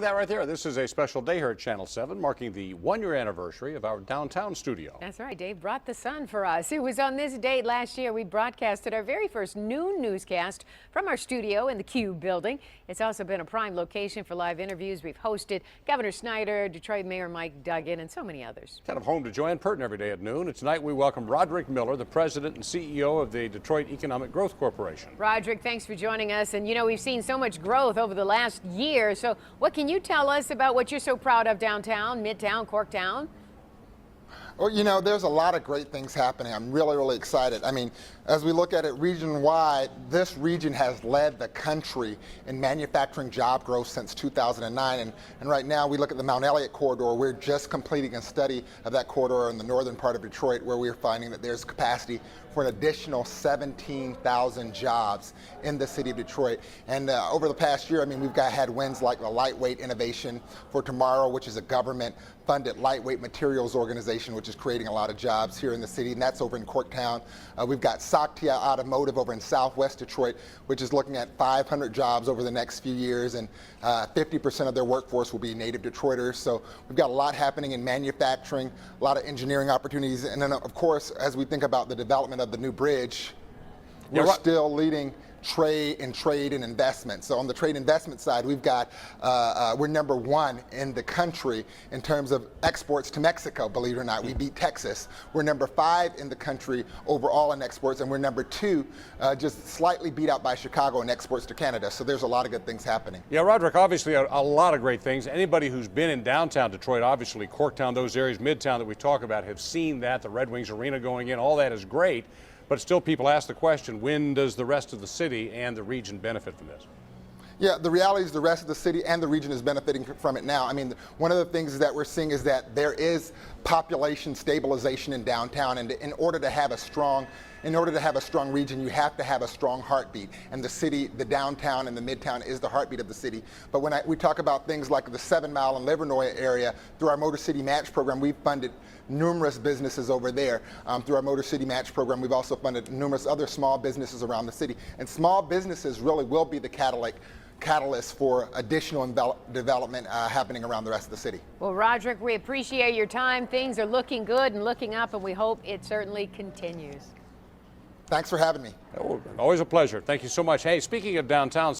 that right there. This is a special day here at Channel 7, marking the one-year anniversary of our downtown studio. That's right. Dave brought the sun for us. It was on this date last year we broadcasted our very first noon newscast from our studio in the Cube building. It's also been a prime location for live interviews. We've hosted Governor Snyder, Detroit Mayor Mike Duggan, and so many others. Kind of home to Joanne Purton every day at noon. And tonight we welcome Roderick Miller, the president and CEO of the Detroit Economic Growth Corporation. Roderick, thanks for joining us. And you know, we've seen so much growth over the last year. So what can you tell us about what you're so proud of downtown, Midtown, Corktown? Well, you know, there's a lot of great things happening. I'm really excited. I mean, as we look at it region-wide, this region has led the country in manufacturing job growth since 2009. And right now, we look at the Mount Elliott corridor. We're just completing a study of that corridor in the northern part of Detroit, where we're finding that there's capacity for an additional 17,000 jobs in the city of Detroit. And over the past year, I mean, we've had wins like the Lightweight Innovation for Tomorrow, which is a government-funded lightweight materials organization, which is creating a lot of jobs here in the city, and that's over in Corktown. We've got Saktia Automotive over in Southwest Detroit, which is looking at 500 jobs over the next few years, and 50% of their workforce will be native Detroiters. So we've got a lot happening in manufacturing, a lot of engineering opportunities, and then of course, as we think about the development of the new bridge, we're still leading trade and investment. So on the trade investment side, we've got we're #1 in the country in terms of exports to Mexico. Believe it or not, we beat Texas. We're #5 in the country overall in exports, and we're #2, just slightly beat out by Chicago in exports to Canada. So there's a lot of good things happening. Yeah, Roderick, obviously a lot of great things. Anybody who's been in downtown Detroit, obviously Corktown, those areas, Midtown that we talk about, have seen that. The Red Wings Arena going in, all that is great. But still, people ask the question, when does the rest of the city and the region benefit from this? Yeah, the reality is the rest of the city and the region is benefiting from it now. I mean, one of the things that we're seeing is that there is population stabilization in downtown, and in order to have a strong region, you have to have a strong heartbeat. And the city, the downtown and the midtown is the heartbeat of the city. But when we talk about things like the 7 Mile and Livernois area, through our Motor City Match program, we've funded numerous businesses over there. Through our Motor City Match program, we've also funded numerous other small businesses around the city. And small businesses really will be the catalyst for additional development happening around the rest of the city. Well, Roderick, we appreciate your time. Things are looking good and looking up, and we hope it certainly continues. Thanks for having me. Oh, always a pleasure. Thank you so much. Hey, speaking of downtown,